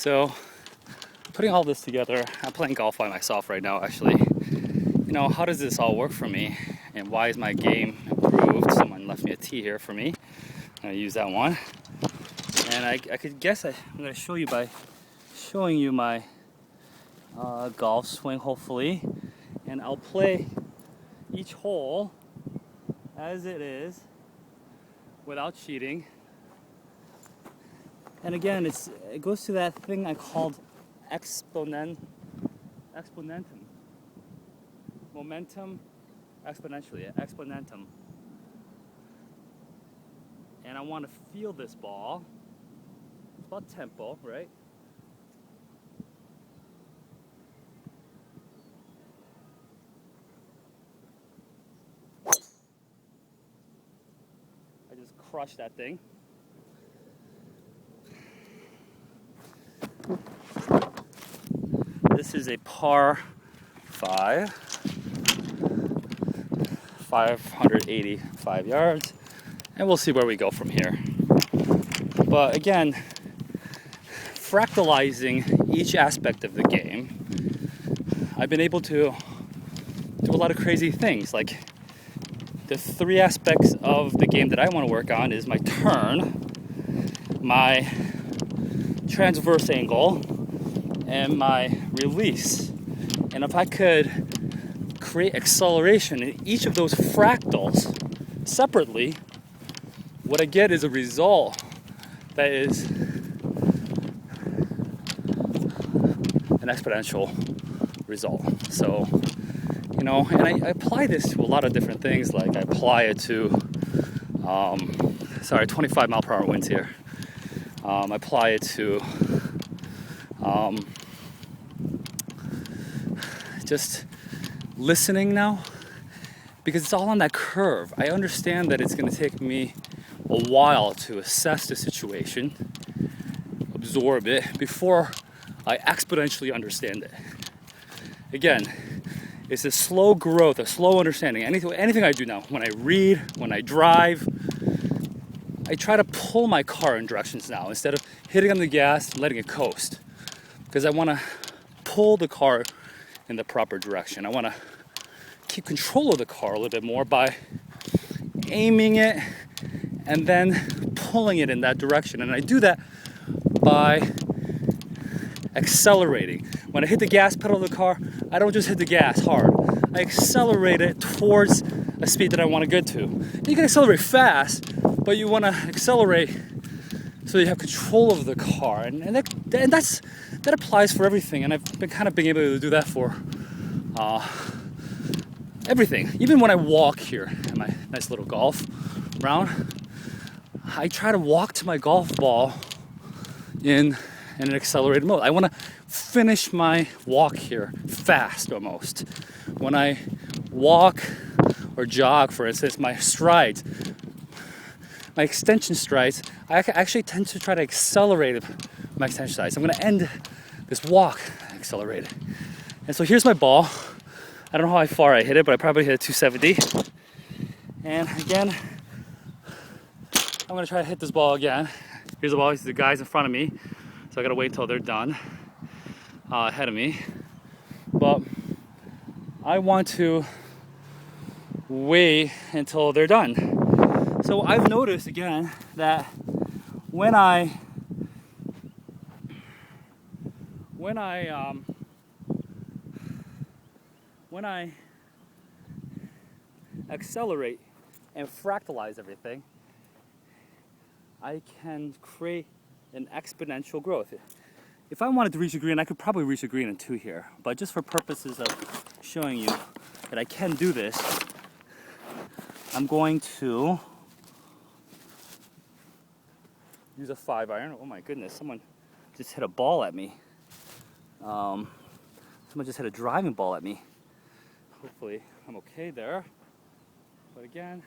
So, putting all this together, I'm playing golf by myself right now, actually. How does this all work for me? And why is my game improved? Someone left me a tee here for me. I'm going to use that one. And I could guess I'm going to show you by showing you my golf swing, hopefully. And I'll play each hole as it is without cheating. And again, it goes to that thing I called exponentum. Momentum exponentially, exponentum. And I want to feel this ball. It's about tempo, right? I just crushed that thing. This is a par 5, 585 yards, and we'll see where we go from here. But again, fractalizing each aspect of the game, I've been able to do a lot of crazy things. Like the 3 aspects of the game that I want to work on is my turn, my transverse angle, and my release. And if I could create acceleration in each of those fractals separately, what I get is a result that is an exponential result. So, and I apply this to a lot of different things. Like I apply it to, 25 mile per hour winds here. I apply it to just listening now, because it's all on that curve. I understand that it's going to take me a while to assess the situation, absorb it, before I exponentially understand it. Again, it's a slow growth, a slow understanding. Anything I do now, when I read, when I drive, I try to pull my car in directions now instead of hitting on the gas and letting it coast, because I want to pull the car in the proper direction. I want to keep control of the car a little bit more by aiming it and then pulling it in that direction. And I do that by accelerating. When I hit the gas pedal of the car, I don't just hit the gas hard. I accelerate it towards a speed that I want to get to. You can accelerate fast, but you want to accelerate so you have control of the car. And that applies for everything. And I've been able to do that for everything. Even when I walk here at my nice little golf round, I try to walk to my golf ball in an accelerated mode. I want to finish my walk here fast almost. When I walk or jog, for instance, my strides, my extension strides, I actually tend to try to accelerate my extension strides. I'm going to end this walk accelerated. And so here's my ball. I don't know how far I hit it, but I probably hit it 270. And again, I'm going to try to hit this ball again. Here's the ball. These are the guys in front of me. So I got to wait until they're done ahead of me. But I want to wait until they're done. So I've noticed again that when I accelerate and fractalize everything, I can create an exponential growth. If I wanted to reach a green, I could probably reach a green in 2 here. But just for purposes of showing you that I can do this, I'm going to use a 5-iron. Oh my goodness, someone just hit a ball at me. Someone just hit a driving ball at me. Hopefully I'm okay there. But again,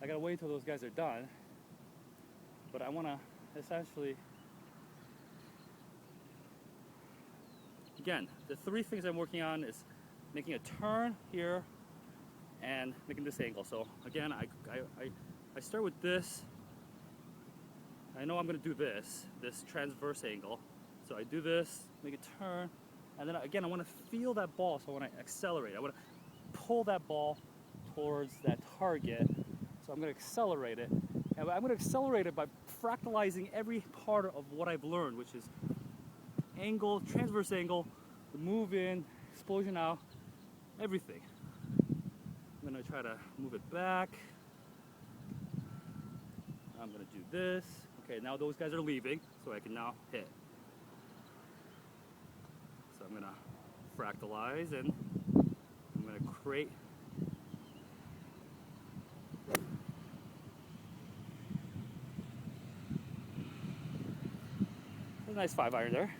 I gotta wait until those guys are done. But I wanna essentially, again, the 3 things I'm working on is making a turn here and making this angle. So again, I start with this. I know I'm gonna do this transverse angle. So I do this, make it turn, and then again I want to feel that ball. So when I accelerate, I want to pull that ball towards that target. So I'm going to accelerate it, and I'm going to accelerate it by fractalizing every part of what I've learned, which is angle, transverse angle, the move in, explosion out, everything. I'm going to try to move it back. I'm going to do this. Okay, now those guys are leaving, so I can now hit. So I'm going to fractalize, and I'm going to create a nice 5-iron there.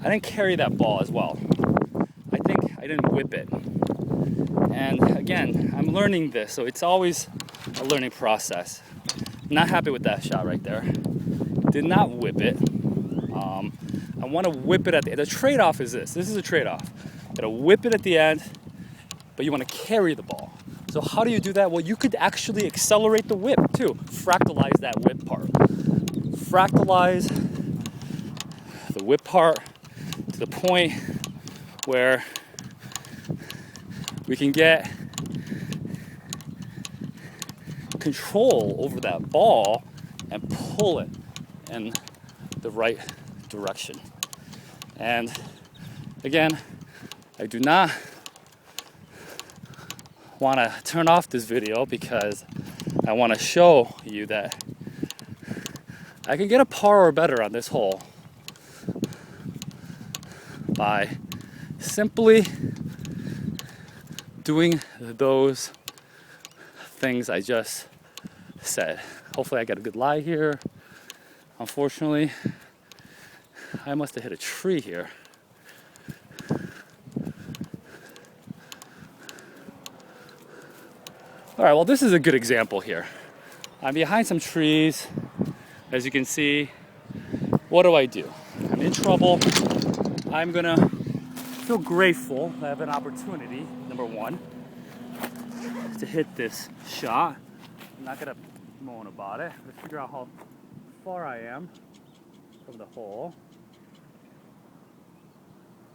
I didn't carry that ball as well. I think I didn't whip it. And again, I'm learning this, so it's always a learning process. Not happy with that shot right there. Did not whip it. I want to whip it at the end. The trade-off is this. This is a trade-off. You gotta whip it at the end, but you want to carry the ball. So how do you do that? Well, you could actually accelerate the whip too. Fractalize that whip part. Fractalize the whip part to the point where we can get control over that ball and pull it in the right direction. And again, I do not want to turn off this video because I want to show you that I can get a par or better on this hole by simply doing those things I just said. Hopefully I got a good lie here. Unfortunately, I must have hit a tree here. All right, well, this is a good example here. I'm behind some trees. As you can see, what do? I'm in trouble. I'm gonna feel grateful that I have an opportunity, number one, to hit this shot. I'm not gonna moan about it. Let's figure out how far I am from the hole.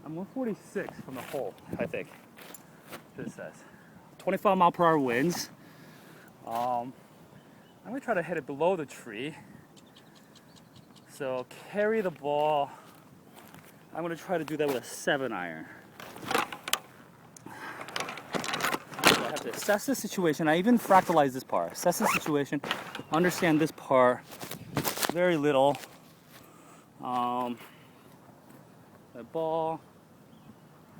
I'm 146 from the hole, I think. This says 25 mile per hour winds. I'm gonna try to hit it below the tree. So carry the ball. I'm gonna try to do that with a 7-iron. So I have to assess the situation. I even fractalized this part. Assess the situation, understand this part, very little. The ball.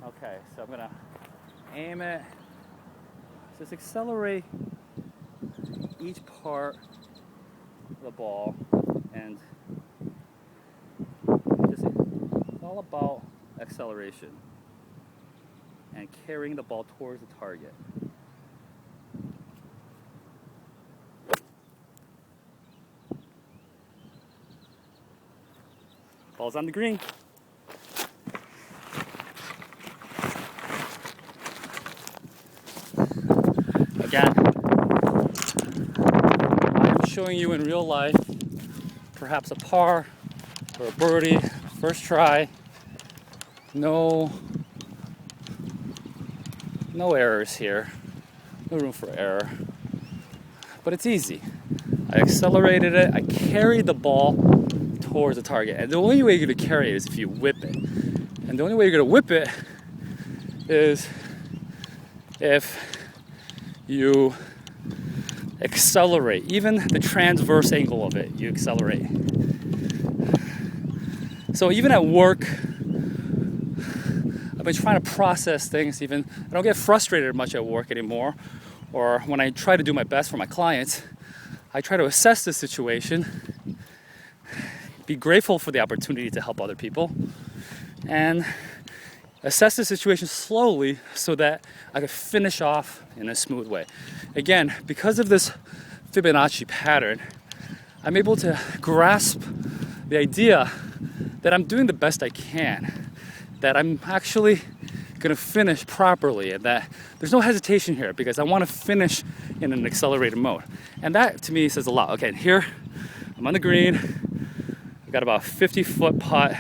Okay, so I'm gonna aim it. Just accelerate each part of the ball, and just, it's all about acceleration and carrying the ball towards the target. Ball's on the green. Again, I'm showing you in real life, perhaps a par or a birdie, first try. No errors here. No room for error. But it's easy. I accelerated it. I carried the ball towards the target. And the only way you're going to carry it is if you whip it. And the only way you're going to whip it is if you accelerate. Even the transverse angle of it, you accelerate. So even at work, I've been trying to process things. Even I don't get frustrated much at work anymore, or when I try to do my best for my clients, I try to assess the situation, be grateful for the opportunity to help other people, and assess the situation slowly so that I could finish off in a smooth way. Again, because of this Fibonacci pattern, I'm able to grasp the idea that I'm doing the best I can, that I'm actually gonna finish properly, and that there's no hesitation here because I want to finish in an accelerated mode. And that to me says a lot. Okay, here I'm on the green. I got about a 50-foot putt,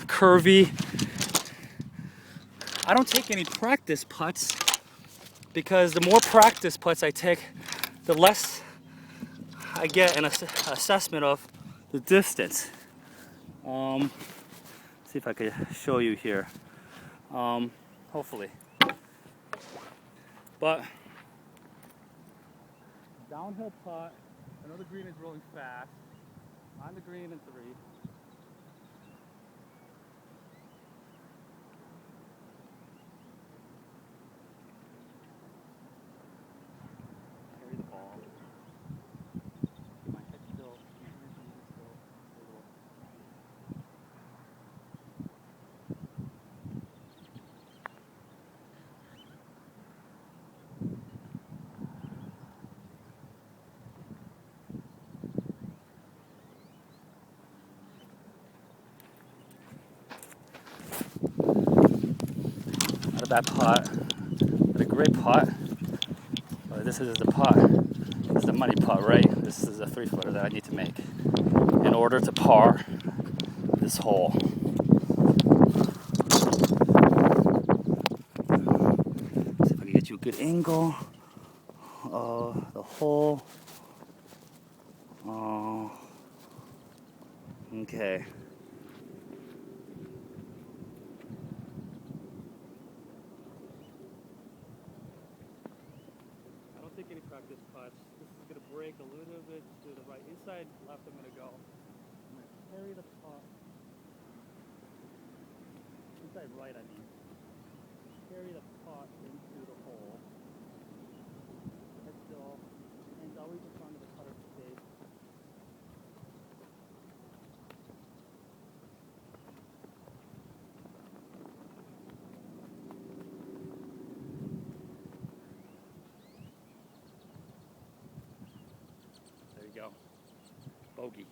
curvy. I don't take any practice putts because the more practice putts I take, the less I get an assessment of the distance. See if I could show you here. Hopefully. But downhill putt. I know the green is rolling fast. On the green in 3. Carry the ball. My head still. Not a bad putt. Not a great putt. But this is the putt. This is the money putt, right? This is a 3-footer that I need to make in order to par this hole. See if I can get you a good angle of the hole. Okay. I don't take any practice putts. This is going to break a little bit to the right. Inside left I'm going to go. I'm going to carry the putt. Inside right I mean. Carry the putt into the hole. Head still. Hands always in front of the putter stake. There you go. Bogey.